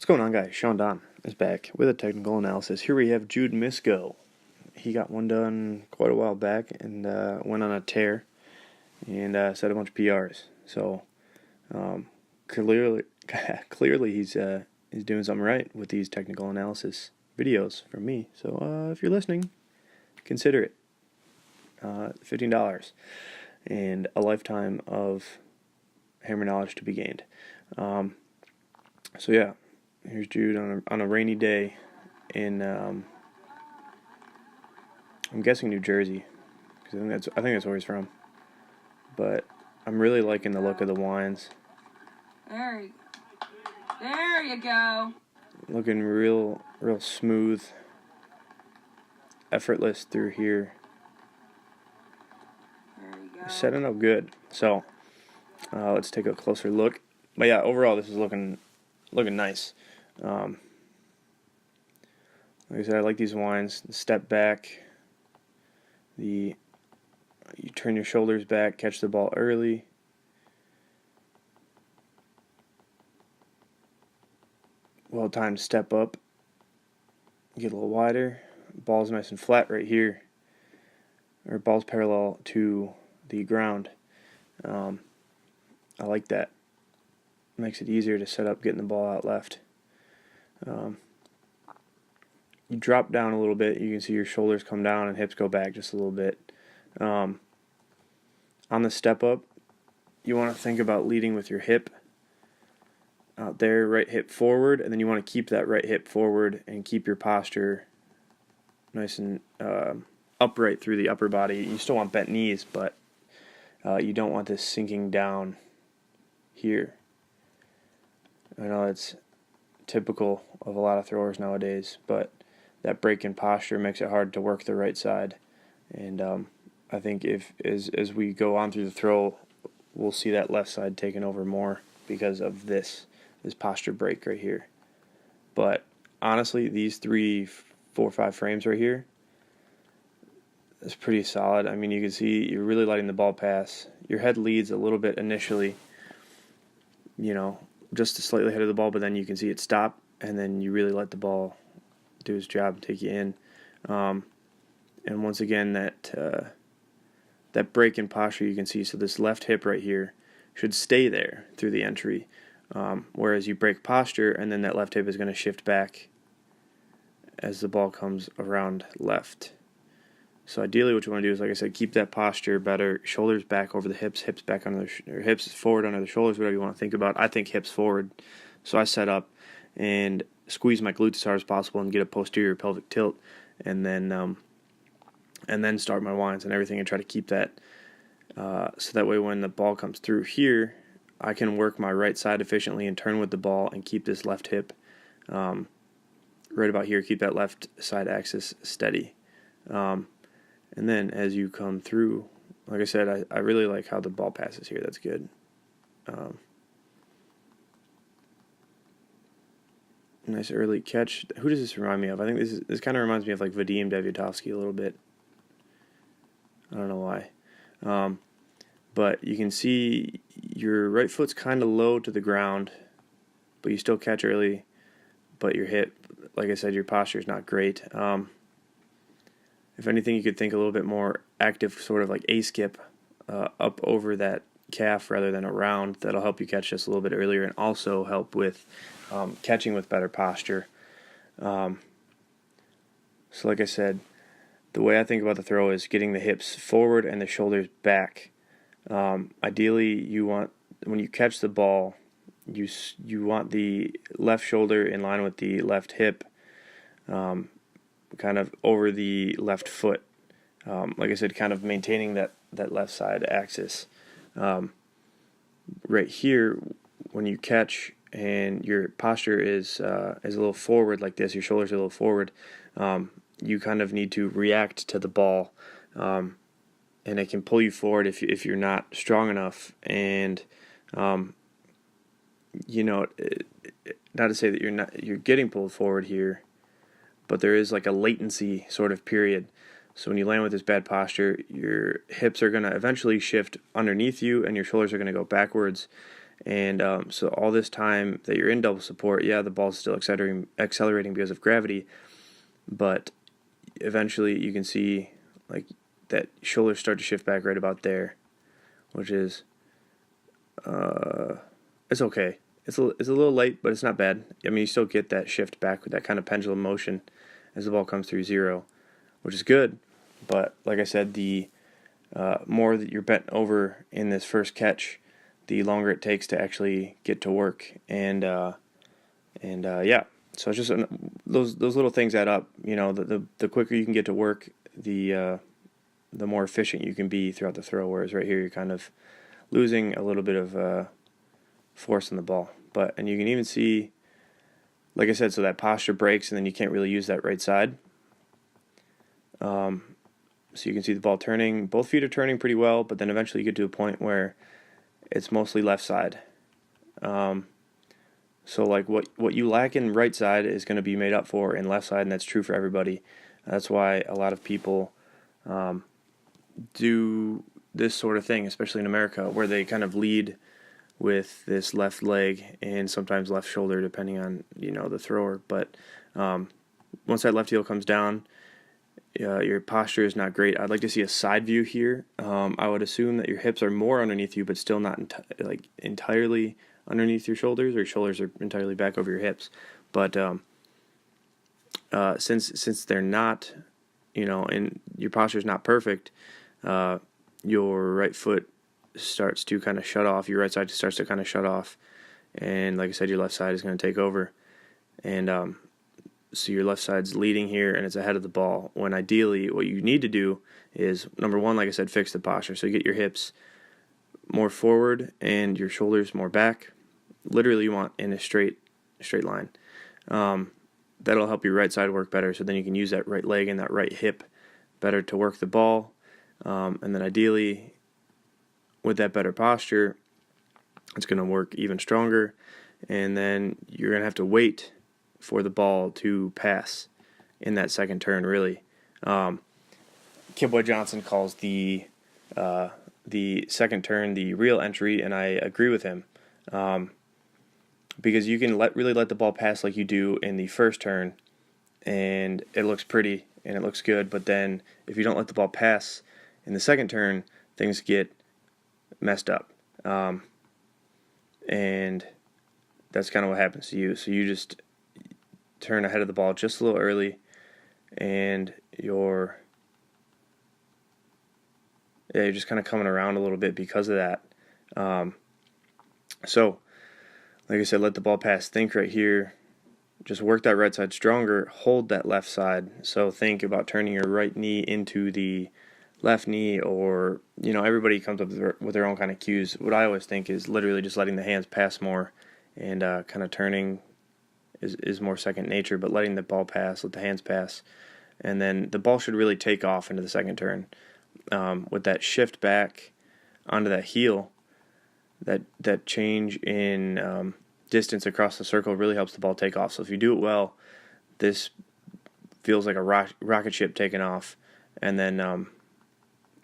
What's going on, guys? Sean Don is back with a technical analysis. Here we have Jude Misko. He got one done quite a while back and went on a tear and set a bunch of PRs. So clearly he's doing something right with these technical analysis videos from me. So if you're listening, consider it. $15 and a lifetime of hammer knowledge to be gained. So yeah, here's Jude on a rainy day in I'm guessing New Jersey, because I think that's where he's from. But I'm really liking the look of the wines. There you go. Looking real smooth, effortless through here. There you go. Setting up good. So let's take a closer look. But yeah, overall this is looking nice. Like I said, I like these wines. The step back, you turn your shoulders back, catch the ball early. Well timed step up, get a little wider. Ball's nice and flat right here, or ball's parallel to the ground. I like that. Makes it easier to set up getting the ball out left. You drop down a little bit, you can see your shoulders come down and hips go back just a little bit. On the step up, you want to think about leading with your hip out there, right hip forward, and then you want to keep that right hip forward and keep your posture nice and upright through the upper body. You still want bent knees, but you don't want this sinking down here. I know it's typical of a lot of throwers nowadays, but that break in posture makes it hard to work the right side. And I think as we go on through the throw, we'll see that left side taking over more because of this posture break right here. But honestly, these 3, 4, 5 frames right here is pretty solid. I mean, you can see you're really letting the ball pass. Your head leads a little bit initially, just slightly ahead of the ball, but then you can see it stop, and then you really let the ball do its job and take you in. And once again, that break in posture you can see, so this left hip right here should stay there through the entry, whereas you break posture, and then that left hip is going to shift back as the ball comes around left. So ideally what you want to do is, like I said, keep that posture better, shoulders back over the hips, hips back under or hips forward under the shoulders, whatever you want to think about. I think hips forward. So I set up and squeeze my glutes as hard as possible and get a posterior pelvic tilt, and then start my winds and everything and try to keep that so that way when the ball comes through here, I can work my right side efficiently and turn with the ball and keep this left hip right about here, keep that left side axis steady. And then as you come through, like I said, I really like how the ball passes here. That's good. Nice early catch. Who does this remind me of? I think this kind of reminds me of like Vadim Deviatovsky a little bit. I don't know why. But you can see your right foot's kind of low to the ground, but you still catch early. But your hip, like I said, your posture is not great. If anything, you could think a little bit more active, sort of like A-skip up over that calf rather than around. That'll help you catch just a little bit earlier and also help with catching with better posture. So like I said, the way I think about the throw is getting the hips forward and the shoulders back. Ideally, you want, when you catch the ball, you want the left shoulder in line with the left hip, kind of over the left foot. Like I said, kind of maintaining that left side axis. Right here, when you catch and your posture is a little forward like this, your shoulders are a little forward, you kind of need to react to the ball, and it can pull you forward if you're not strong enough. And not to say that you're getting pulled forward here, but there is like a latency sort of period. So when you land with this bad posture, your hips are going to eventually shift underneath you and your shoulders are going to go backwards. And so all this time that you're in double support, yeah, the ball's still accelerating because of gravity, but eventually you can see like that shoulders start to shift back right about there, which is it's okay. It's a little late, but it's not bad. I mean, you still get that shift back with that kind of pendulum motion as the ball comes through zero, which is good. But like I said, the more that you're bent over in this first catch, the longer it takes to actually get to work. And yeah, so it's just those little things add up. You know, the quicker you can get to work, the more efficient you can be throughout the throw. Whereas right here, you're kind of losing a little bit of force on the ball. And you can even see, like I said, so that posture breaks, and then you can't really use that right side. So you can see the ball turning. Both feet are turning pretty well, but then eventually you get to a point where it's mostly left side. So like what you lack in right side is going to be made up for in left side, and that's true for everybody. That's why a lot of people do this sort of thing, especially in America, where they kind of lead with this left leg and sometimes left shoulder, depending on the thrower. But once that left heel comes down, your posture is not great. I'd like to see a side view here. I would assume that your hips are more underneath you, but still not entirely underneath your shoulders, or your shoulders are entirely back over your hips. But since they're not, and your posture is not perfect, your right foot starts to kind of shut off. Your right side starts to kind of shut off, and like I said, your left side is going to take over. And so your left side's leading here, and it's ahead of the ball, when ideally what you need to do is, number one, like I said, fix the posture. So you get your hips more forward and your shoulders more back. Literally, you want in a straight line. That'll help your right side work better, so then you can use that right leg and that right hip better to work the ball. And then ideally, with that better posture, it's going to work even stronger. And then you're going to have to wait for the ball to pass in that second turn, really. Kidboy Johnson calls the second turn the real entry, and I agree with him. Because you can really let the ball pass like you do in the first turn, and it looks pretty and it looks good. But then if you don't let the ball pass in the second turn, things get messed up. And that's kind of what happens to you. So you just turn ahead of the ball just a little early, and you're just kind of coming around a little bit because of that. So like I said, let the ball pass. Think right here. Just work that right side stronger. Hold that left side. So think about turning your right knee into the left knee, or, everybody comes up with their own kind of cues. What I always think is literally just letting the hands pass more, and kind of turning is more second nature, but letting the ball pass, let the hands pass. And then the ball should really take off into the second turn. With that shift back onto that heel, that change in distance across the circle really helps the ball take off. So if you do it well, this feels like a rocket ship taking off, and then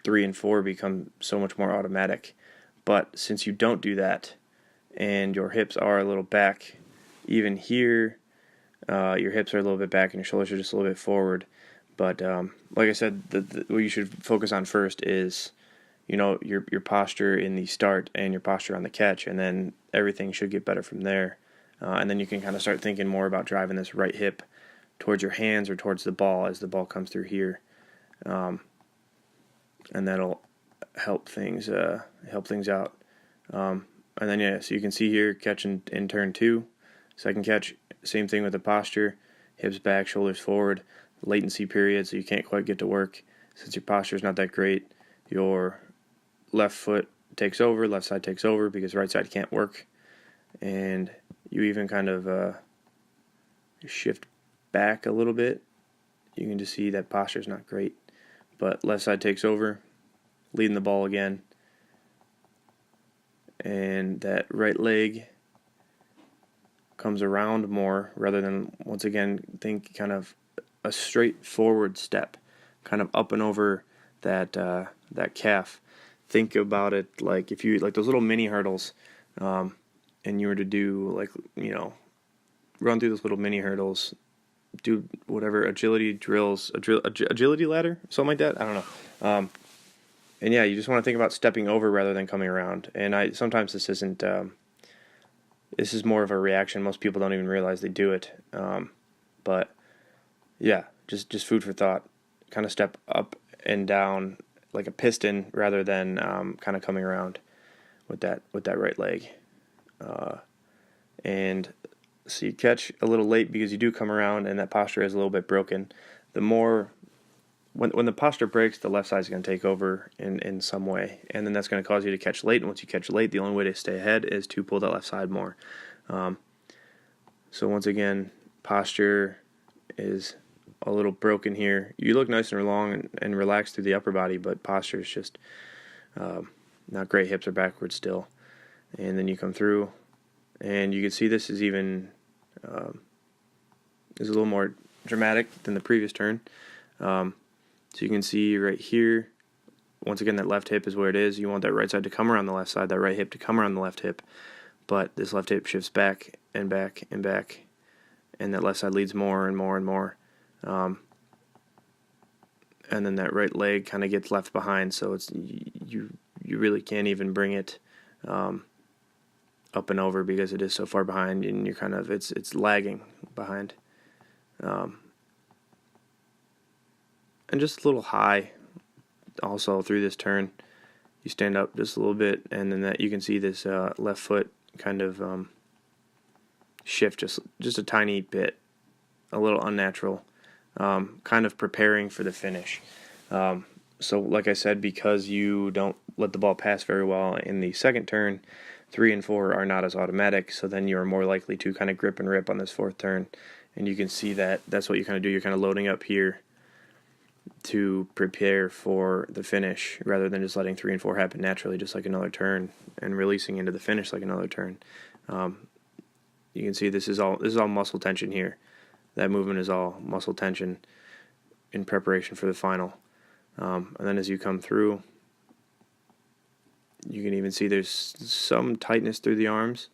3 and 4 become so much more automatic. But since you don't do that, and your hips are a little back, even here, your hips are a little bit back and your shoulders are just a little bit forward. But like I said, what you should focus on first is your posture in the start and your posture on the catch, and then everything should get better from there. And then you can kind of start thinking more about driving this right hip towards your hands or towards the ball as the ball comes through here, and that'll help things out. And then so you can see here, catch in turn 2, second catch, same thing with the posture, hips back, shoulders forward, latency period, so you can't quite get to work since your posture is not that great. Your left foot takes over, left side takes over because right side can't work, and you even kind of shift back a little bit. You can just see that posture is not great, but left side takes over, leading the ball again, and that right leg comes around more rather than, once again, think kind of a straight forward step, kind of up and over that calf. Think about it like if you like those little mini hurdles. and you were to do, like, run through those little mini hurdles, do whatever agility drills, agility ladder, something like that. I don't know. And yeah, you just want to think about stepping over rather than coming around. And sometimes this isn't. This is more of a reaction. Most people don't even realize they do it. But yeah, just food for thought. Kind of step up and down like a piston rather than kind of coming around with that right leg. And so you catch a little late because you do come around and that posture is a little bit broken. The more when the posture breaks, the left side is going to take over in some way, and then that's going to cause you to catch late. And once you catch late, the only way to stay ahead is to pull that left side more. So once again, posture is a little broken here. You look nice and long and relaxed through the upper body, but posture is just not great. Hips are backwards still, and then you come through, and you can see this is even is a little more dramatic than the previous turn. So you can see right here, once again, that left hip is where it is. You want that right side to come around the left side, that right hip to come around the left hip, but this left hip shifts back and back and back, and that left side leads more and more and more. And then that right leg kind of gets left behind, so it's you really can't even bring it up and over because it is so far behind, and you're kind of it's lagging behind. And just a little high also through this turn. You stand up just a little bit, and then that you can see this left foot kind of shift just a tiny bit, a little unnatural, kind of preparing for the finish. So like I said, because you don't let the ball pass very well in the second turn, 3 and 4 are not as automatic, so then you are more likely to kind of grip and rip on this fourth turn. And you can see that's what you kind of do. You're kind of loading up here to prepare for the finish rather than just letting 3 and 4 happen naturally, just like another turn, and releasing into the finish like another turn. You can see this is all muscle tension here. That movement is all muscle tension in preparation for the final. And then as you come through, you can even see there's some tightness through the arms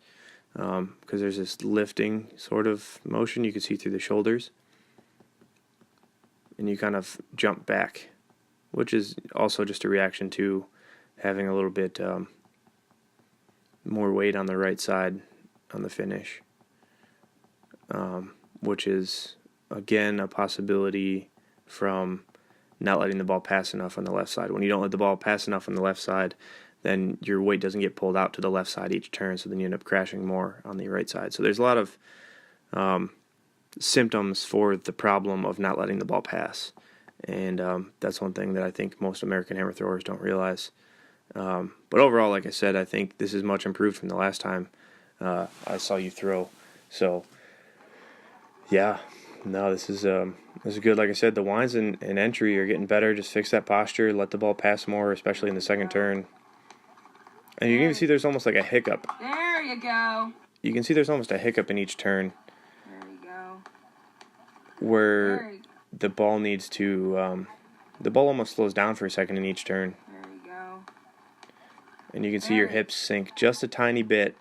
because there's this lifting sort of motion. You can see through the shoulders. And you kind of jump back, which is also just a reaction to having a little bit more weight on the right side on the finish, which is, again, a possibility from not letting the ball pass enough on the left side. When you don't let the ball pass enough on the left side, then your weight doesn't get pulled out to the left side each turn, so then you end up crashing more on the right side. So there's a lot of symptoms for the problem of not letting the ball pass, and that's one thing that I think most American hammer throwers don't realize. But overall, like I said, I think this is much improved from the last time I saw you throw. So yeah, no, this is good. Like I said, the winds and entry are getting better. Just fix that posture, let the ball pass more, especially in the second turn. And you can even see there's almost like a hiccup. There you go. You can see there's almost a hiccup in each turn, where the ball needs to, the ball almost slows down for a second in each turn. There you go. And you can see your hips sink just a tiny bit,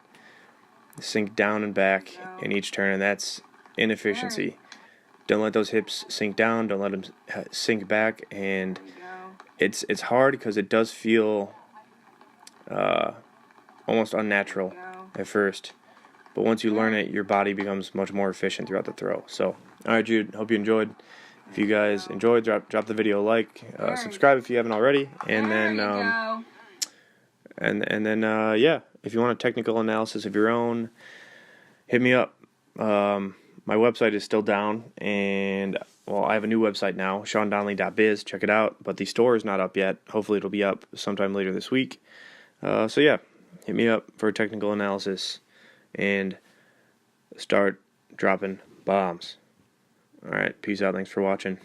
sink down and back in each turn, and that's inefficiency. Don't let those hips sink down, don't let them sink back, and it's hard because it does feel almost unnatural at first. But once you learn it, your body becomes much more efficient throughout the throw. So, all right, Jude, hope you enjoyed. If you guys enjoyed, drop the video a like, subscribe if you haven't already, and then yeah, if you want a technical analysis of your own, hit me up. My website is still down, and well, I have a new website now, SeanDonnelly.biz. Check it out, but the store is not up yet. Hopefully, it'll be up sometime later this week. So yeah, hit me up for a technical analysis and start dropping bombs. All right, peace out. Thanks for watching.